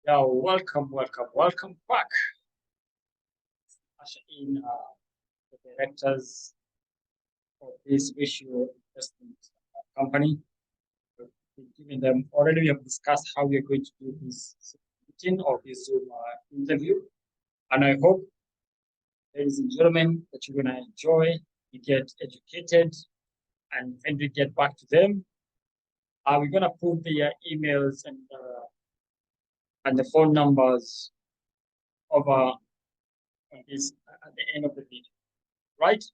Yeah, welcome back. Usher in the directors of this issue investment company. We've given them already. We have discussed how we are going to do this meeting or this Zoom interview, and I hope, ladies and gentlemen, that you're going to enjoy. You get educated, and when we get back to them, we're going to put the emails and the phone numbers over on this at the end of the video. Right?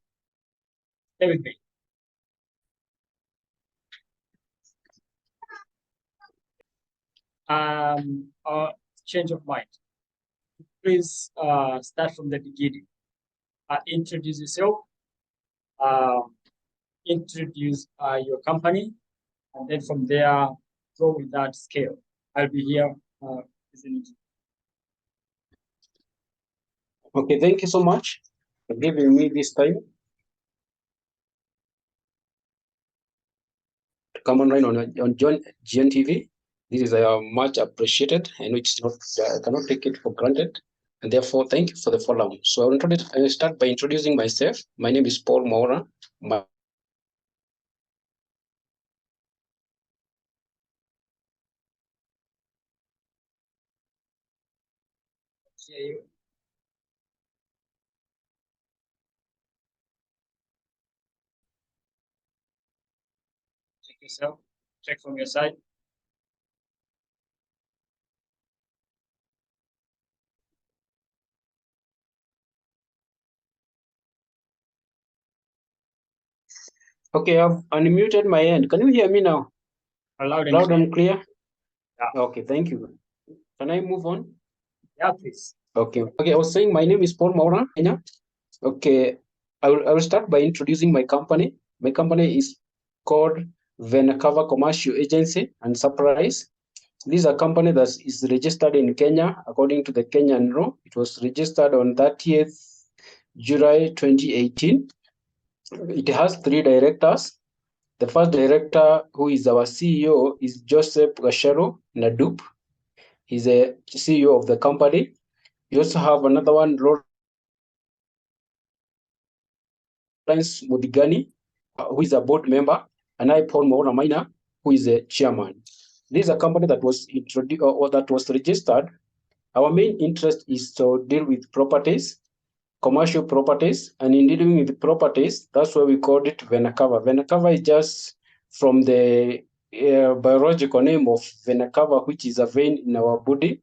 Stay with me. Change of mind. Please start from the beginning. Introduce yourself. Introduce your company, and then from there, go with that scale. I'll be here listening. Okay, thank you so much for giving me this time to come online on GNTV. This is much appreciated, and it's not I cannot take it for granted, and therefore thank you for the follow. So I will start by introducing myself. My name is Paul Maura. You. Check yourself. Check from your side. Okay, I've unmuted my end. Can you hear me now? Loud and clear? Yeah. Okay, thank you. Can I move on? Yeah, please. Okay, I was saying my name is Paul Maura. Okay, I will start by introducing my company. My company is called VENAKAVAR Commercial Agency and Supplies. This is a company that is registered in Kenya according to the Kenyan law. It was registered on 30th July 2018. It has 3 directors. The first director, who is our CEO, is Joseph Gasharo Nadup. He's a CEO of the company. We also have another one, Lawrence Mudigani, who is a board member, and I, Paul Maura Maina, who is a chairman. This is a company that was introduced or that was registered. Our main interest is to deal with properties, commercial properties, and in dealing with properties, that's why we called it VENAKAVAR. VENAKAVAR is just from the biological name of VENAKAVAR, which is a vein in our body.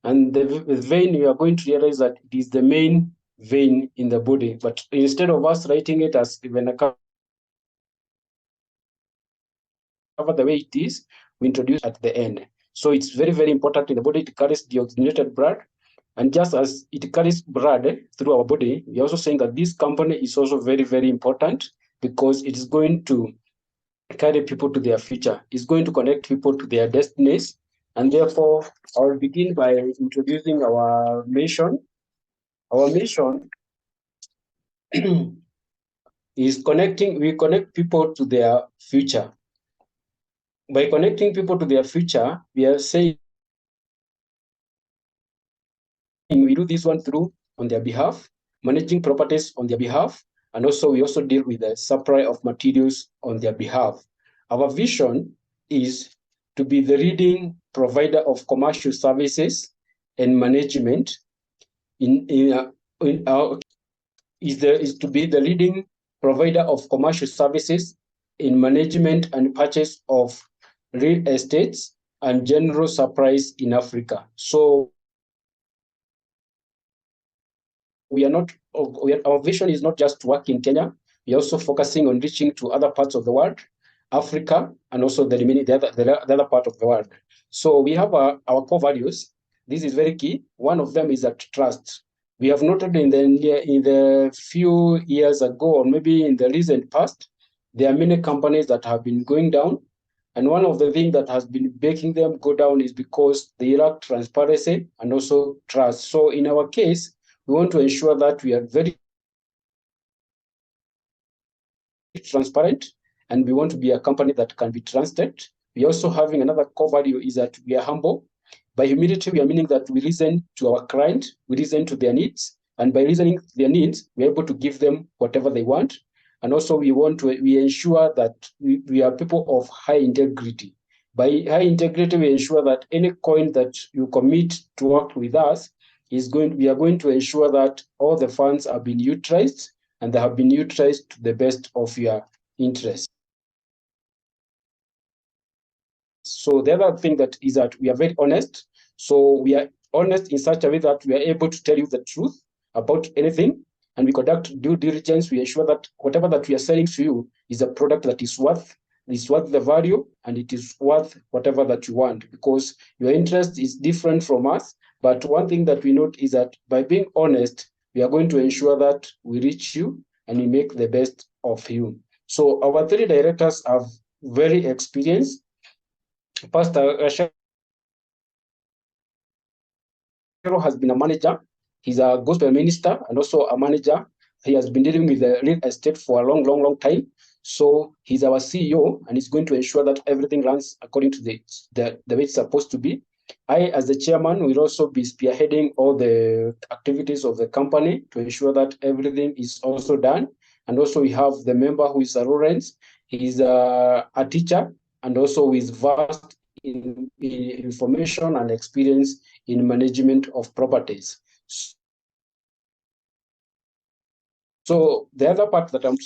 And the vein, you are going to realize that it is the main vein in the body. But instead of us writing it as VENAKAVAR the way it is, we introduce at the end. So it's very, very important in the body. It carries deoxygenated blood. And just as it carries blood through our body, we're also saying that this company is also very, very important because it is going to carry people to their future. It's going to connect people to their destinies. And therefore, I'll begin by introducing our mission. Our mission is we connect people to their future. By connecting people to their future, we are saying we do this one through on their behalf, managing properties on their behalf, and also we also deal with the supply of materials on their behalf. Our vision is to be the leading provider of commercial services and management is to be the leading provider of commercial services in management and purchase of real estates and general supplies in Africa. So our vision is not just to work in Kenya. We're also focusing on reaching to other parts of the world, Africa, and also the other part of the world. So we have our core values. This is very key. One of them is that trust. We have noted in the few years ago, or maybe in the recent past, there are many companies that have been going down. And one of the things that has been making them go down is because they lack transparency and also trust. So in our case, we want to ensure that we are very transparent, and we want to be a company that can be trusted. We also having another core value is that we are humble. By humility, we are meaning that we listen to our client, we listen to their needs, and by listening to their needs, we're able to give them whatever they want. And also we ensure that we are people of high integrity. By high integrity, we ensure that any coin that you commit to work with us we are going to ensure that all the funds are being utilized and they have been utilized to the best of your interest. So the other thing that is that we are very honest. So we are honest in such a way that we are able to tell you the truth about anything, and we conduct due diligence. We ensure that whatever that we are selling to you is a product that is worth the value, and it is worth whatever that you want, because your interest is different from us. But one thing that we note is that by being honest, we are going to ensure that we reach you and we make the best of you. So our three directors are very experienced. Pastor Rachel has been a manager. He's a gospel minister and also a manager. He has been dealing with the real estate for a long time. So he's our CEO, and he's going to ensure that everything runs according to the way it's supposed to be. I, as the chairman, will also be spearheading all the activities of the company to ensure that everything is also done. And also we have the member who is Lawrence. He's a teacher and also is vast in information and experience in management of properties. So the other part that I'm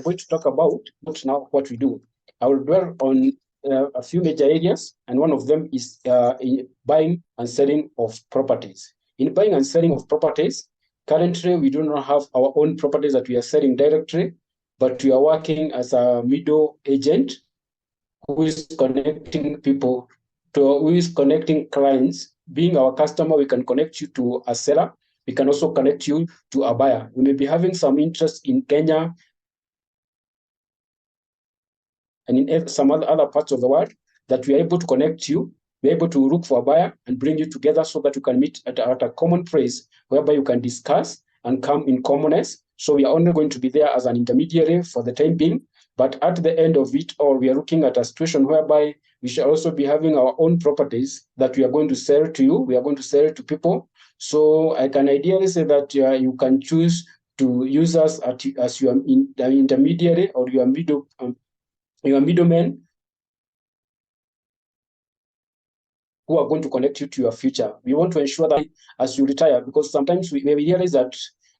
going to talk about now what we do. I will dwell on a few major areas, and one of them is in buying and selling of properties. In buying and selling of properties, currently we do not have our own properties that we are selling directly, but we are working as a middle agent who is connecting people who is connecting clients. Being our customer, we can connect you to a seller. We can also connect you to a buyer. We may be having some interest in Kenya and in some other parts of the world that we are able to connect you. We're able to look for a buyer and bring you together so that you can meet at a common place whereby you can discuss and come in commonness. So we are only going to be there as an intermediary for the time being. But at the end of it all, we are looking at a situation whereby we shall also be having our own properties that we are going to sell to you. We are going to sell to people. So I can ideally say that you can choose to use us as your intermediary or your middleman who are going to connect you to your future. We want to ensure that as you retire, because sometimes we realize that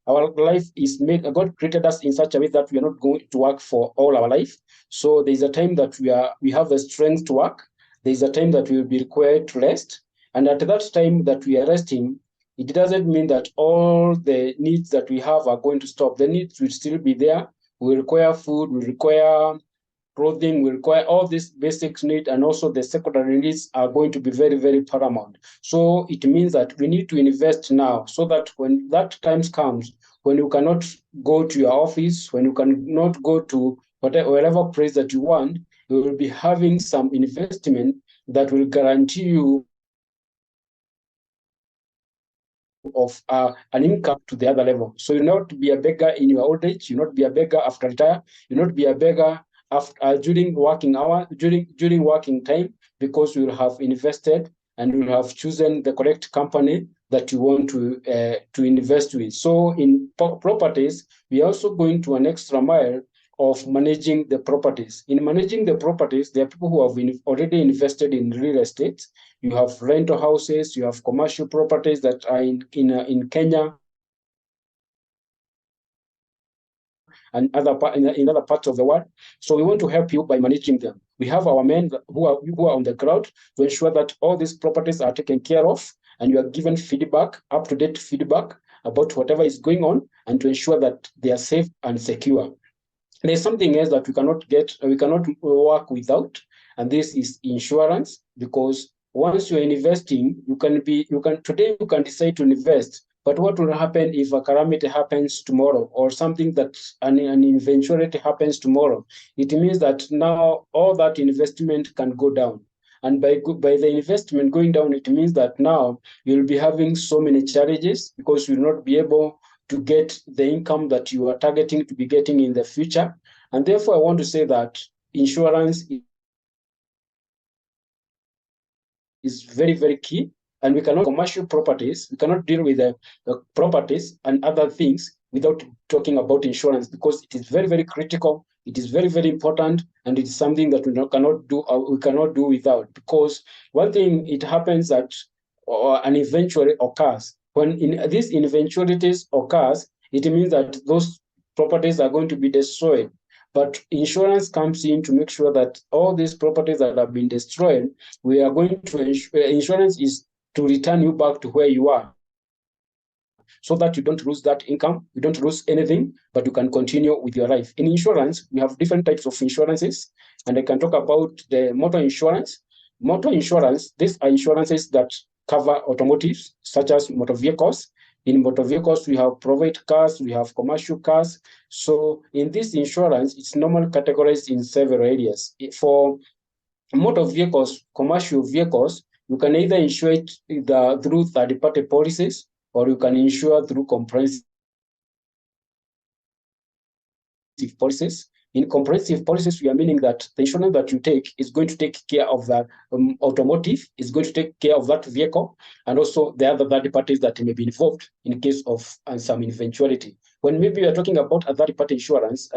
our life is made, God created us in such a way that we are not going to work for all our life. So there's a time that we have the strength to work. There's a time that we will be required to rest. And at that time that we are resting, it doesn't mean that all the needs that we have are going to stop. The needs will still be there. We require food, we require clothing, we require all these basic needs, and also the secondary needs are going to be very paramount. So it means that we need to invest now so that when that time comes, when you cannot go to your office, when you cannot go to wherever place that you want, you will be having some investment that will guarantee you of an income to the other level. So you'll not be a beggar in your old age, you'll not be a beggar after retire, you'll not be a beggar after during working working time, because you will have invested and you will have chosen the correct company that you want to invest with. So in properties, we are also going to an extra mile of managing the properties. In managing the properties, there are people who have already invested in real estate. You have rental houses, you have commercial properties that are in Kenya and in other parts of the world. So we want to help you by managing them. We have our men who are on the ground to ensure that all these properties are taken care of, and you are given feedback, up-to-date feedback about whatever is going on, and to ensure that they are safe and secure. There's something else that we cannot work without, and this is insurance. Because once you're investing, today you can decide to invest, but what will happen if a calamity happens tomorrow, or something that an eventuality happens tomorrow? It means that now all that investment can go down. And by the investment going down, it means that now you'll be having so many challenges, because you'll not be able to get the income that you are targeting to be getting in the future. And therefore, I want to say that insurance is very, very key. And we cannot commercial properties, we cannot deal with the properties and other things without talking about insurance, because it is very, very critical. It is very, very important, and it is something that we cannot do without. Because one thing, it happens that an eventuality occurs. When these eventualities occurs, it means that those properties are going to be destroyed. But insurance comes in to make sure that all these properties that have been destroyed, we are going to insurance is to return you back to where you are, so that you don't lose that income, you don't lose anything, but you can continue with your life. In insurance, we have different types of insurances, and I can talk about the motor insurance. Motor insurance, these are insurances that cover automotives, such as motor vehicles. In motor vehicles, we have private cars, we have commercial cars. So in this insurance, it's normally categorized in several areas. For motor vehicles, commercial vehicles, you can either insure it through third-party policies, or you can insure through comprehensive policies. In comprehensive policies, we are meaning that the insurance that you take is going to take care of the automotive, is going to take care of that vehicle, and also the other third parties that may be involved in case of some eventuality. When maybe we are talking about a third-party insurance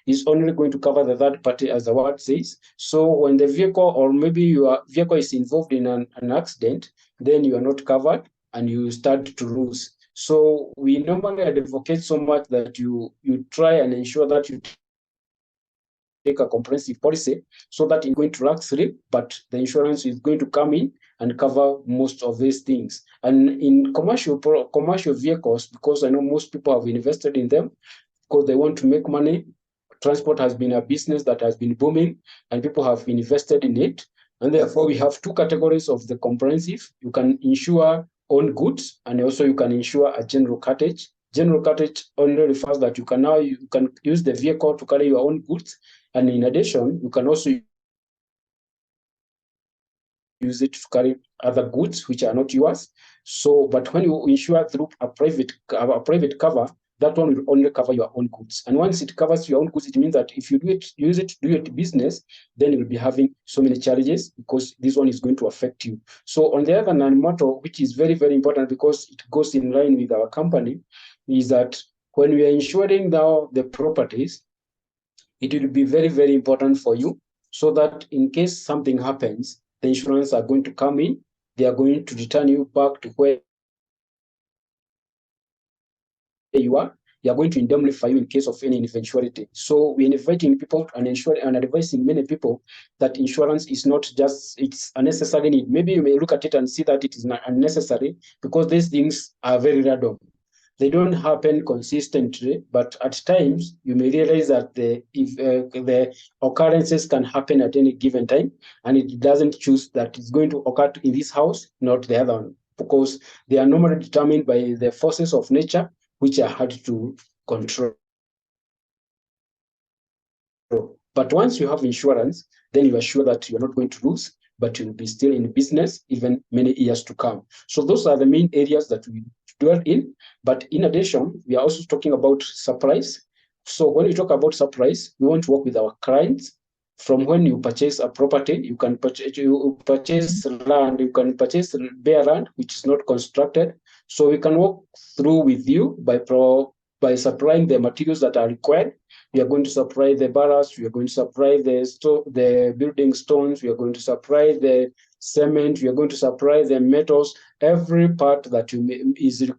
is only going to cover the third party, as the word says. So when the vehicle, or maybe your vehicle, is involved in an accident, then you are not covered and you start to lose. So we normally advocate so much that you try and ensure that you take a comprehensive policy, so that you're going to lack sleep, but the insurance is going to come in and cover most of these things. And in commercial vehicles, because I know most people have invested in them because they want to make money. Transport has been a business that has been booming, and people have invested in it. And therefore, we have two categories of the comprehensive. You can insure own goods, and also you can insure a general cartage. General cartage only refers that you can use the vehicle to carry your own goods, and in addition, you can also use it to carry other goods which are not yours. So, but when you insure through a private cover, that one will only cover your own goods. And once it covers your own goods, it means that if you use it to do your business, then you will be having so many charges, because this one is going to affect you. So on the other hand, motto, which is very, very important because it goes in line with our company, is that when we are insuring now the properties, it will be very, very important for you, so that in case something happens, the insurance are going to come in, they are going to return you back to where you are. They are going to indemnify you in case of any eventuality. So we're inviting people and advising many people that insurance is not just, it's a necessary need. Maybe you may look at it and see that it is not unnecessary, because these things are very random. They don't happen consistently, but at times you may realize that the occurrences can happen at any given time, and it doesn't choose that it's going to occur in this house, not the other one, because they are normally determined by the forces of nature, which are hard to control. But once you have insurance, then you are sure that you're not going to lose, but you'll be still in business even many years to come. So those are the main areas that we dwell in. But in addition, we are also talking about supplies. So when we talk about supplies, we want to work with our clients. From when you purchase a property, you purchase land, you can purchase bare land which is not constructed. So we can work through with you by supplying the materials that are required. We are going to supply the ballast, we are going to supply the building stones, we are going to supply the cement, we are going to supply the metals, every part that is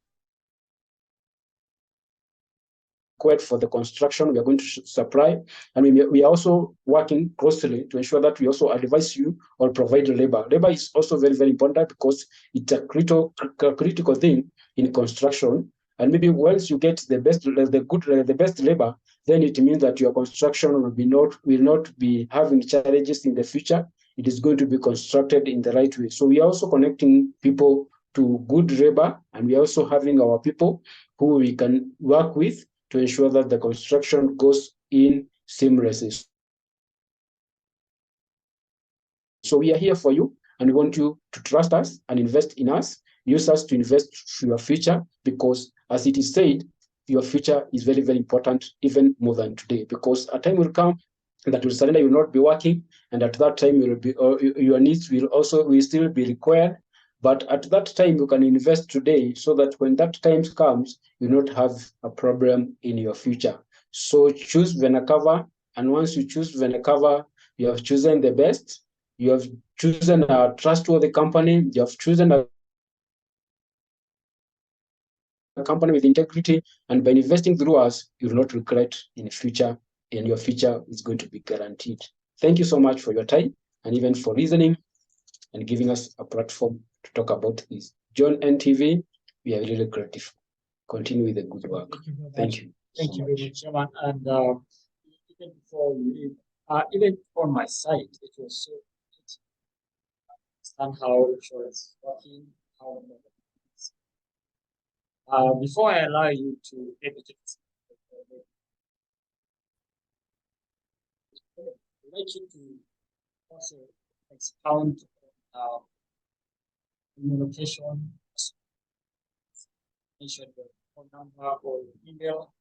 required for the construction, we are going to supply. And we are also working closely to ensure that we also advise you or provide labor. Labor is also very, very important, because it's a critical thing in construction. And maybe once you get the best labor, then it means that your construction will not be having challenges in the future. It is going to be constructed in the right way. So we are also connecting people to good labor, and we are also having our people who we can work with to ensure that the construction goes in seamlessly. So we are here for you, and we want you to trust us and invest in us. Use us to invest for your future, because as it is said, your future is very, very important, even more than today, because a time will come that will suddenly you will not be working, and at that time you will be, your needs will still be required. But at that time you can invest today, so that when that time comes, you not have a problem in your future. So choose VENAKAVAR, and once you choose VENAKAVAR, you have chosen the best. You have chosen a trustworthy company. You have chosen a company with integrity, and by investing through us, you will not regret in the future, and your future is going to be guaranteed. Thank you so much for your time, and even for listening and giving us a platform to talk about this. John NTV, we are really grateful. Continue with the good work. Thank you very much, Chairman. And even before you leave, even on my side, it was so good to understand how insurance is working, how before I allow you to maybe take this, I'd like you to also expound on your location, mention your phone number or your email,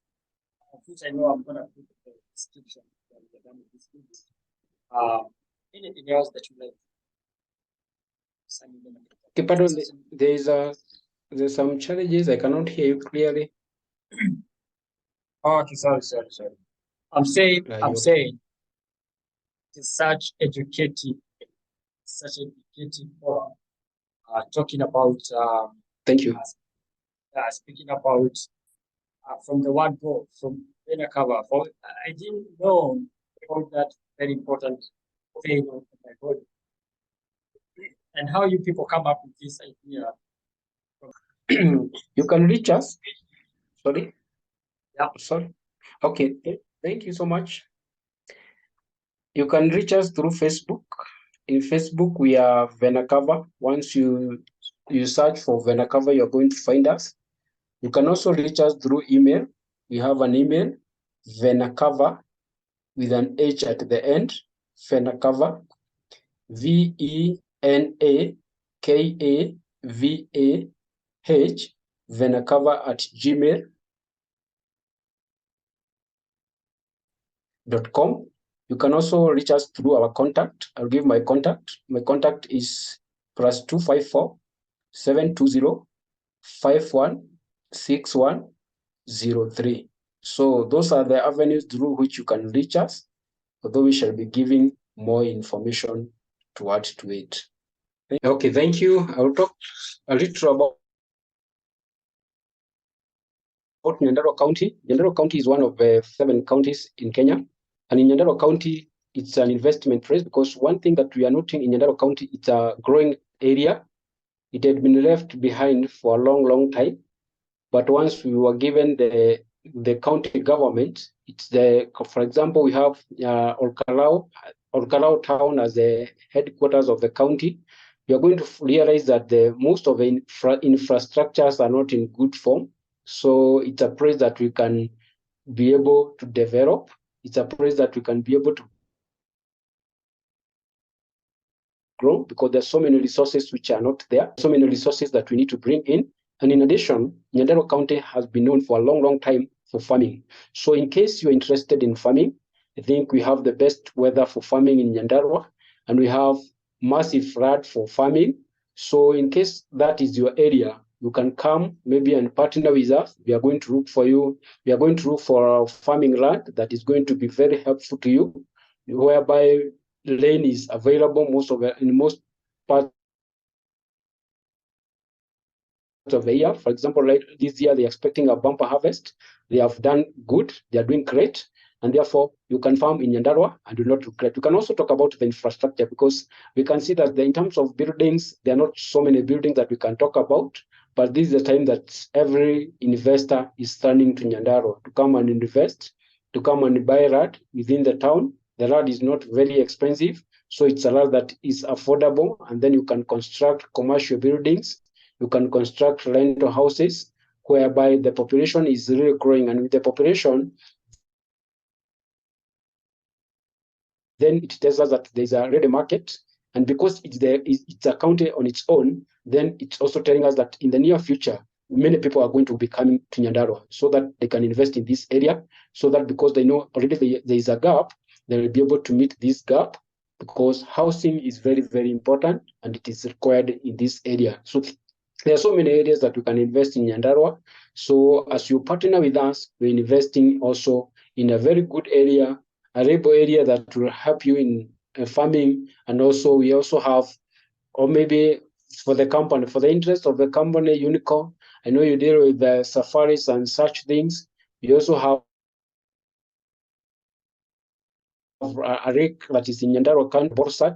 which I know I'm going to put in the description when we're done with this video. Anything else that you like? Okay, pardon, there's some challenges. I cannot hear you clearly. Okay, sorry. I'm saying it's such educative forum. Talking about thank you. Speaking about from the word go, from VENAKAVAR. I didn't know about that very important thing of my body. And how you people come up with this idea. You can reach us. Sorry? Yeah. Sorry. Okay. Thank you so much. You can reach us through Facebook. In Facebook, we are VENAKAVAR. Once you search for VENAKAVAR, you're going to find us. You can also reach us through email. We have an email, VENAKAVAR, with an H at the end, VENAKAVAR, VENAKAVAH, venakava@gmail.com. You can also reach us through our contact. I'll give my contact. My contact is +254 720 516103. So those are the avenues through which you can reach us, although we shall be giving more information to add to it. Okay, thank you. I'll talk a little about Nyandarua County. Nyandarua County is one of the 7 counties in Kenya. And in Nyandarua County, it's an investment place, because one thing that we are noting in Nyandarua County, it's a growing area. It had been left behind for a long time. But once we were given the county government, it's for example, we have Olkalau town as the headquarters of the county. You're going to realize that most of the infrastructures are not in good form. So it's a place that we can be able to develop. It's a place that we can be able to grow, because there's so many resources which are not there, so many resources that we need to bring in. And in addition, Nyandarua County has been known for a long time for farming. So in case you're interested in farming, I think we have the best weather for farming in Nyandarua, and we have massive flood for farming. So in case that is your area, you can come maybe and partner with us. We are going to look for you. We are going to look for a farming land that is going to be very helpful to you, whereby rain is available in most parts of the year. For example, right this year they're expecting a bumper harvest. They have done good. They are doing great. And therefore, you can farm in Nyandarua and do not regret. We can also talk about the infrastructure, because we can see that in terms of buildings, there are not so many buildings that we can talk about. But this is the time that every investor is turning to Nyandarua to come and invest, to come and buy land within the town. The land is not very expensive, so it's a land that is affordable, and then you can construct commercial buildings, you can construct rental houses, whereby the population is really growing, and with the population, then it tells us that there's a ready market, and because it's a county on its own, then it's also telling us that in the near future, many people are going to be coming to Nyandarua so that they can invest in this area, so that because they know already there is a gap, they will be able to meet this gap, because housing is very, very important and it is required in this area. So there are so many areas that we can invest in Nyandarua. So as you partner with us, we're investing also in a very good area, a able area that will help you in farming. And also we also have, or maybe for the company, for the interest of the company, Unicorn, I know you deal with the safaris and such things. We also have a lake that is in Nyandarua County, Borsat.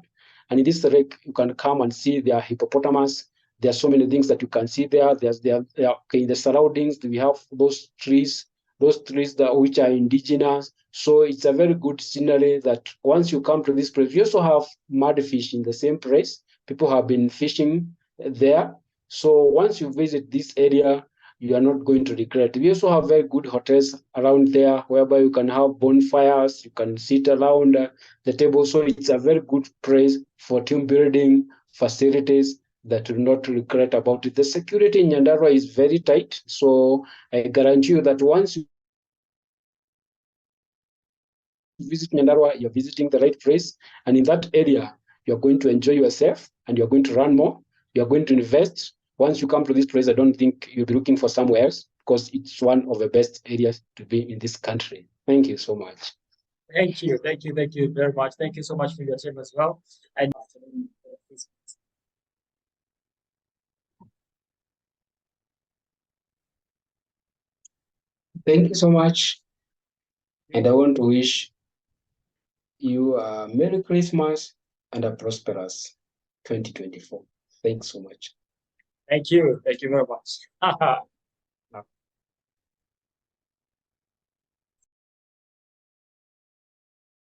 And in this lake, you can come and see their hippopotamus. There are so many things that you can see there. Okay, in the surroundings, we have those trees that which are indigenous. So it's a very good scenery that once you come to this place, we also have mudfish in the same place. People have been fishing there. So once you visit this area, you are not going to regret. We also have very good hotels around there, whereby you can have bonfires, you can sit around the table. So it's a very good place for team building facilities that will not regret about it. The security in Nyandarua is very tight. So I guarantee you that once you visit Nyandarua, you're visiting the right place. And in that area, you're going to enjoy yourself and you're going to run more. You're going to invest. Once you come to this place, I don't think you'll be looking for somewhere else, because it's one of the best areas to be in this country. Thank you so much. Thank you very much. Thank you so much for your time as well. And Thank you so much. And I want to wish you a Merry Christmas and a prosperous 2024. Thanks so much. thank you very much.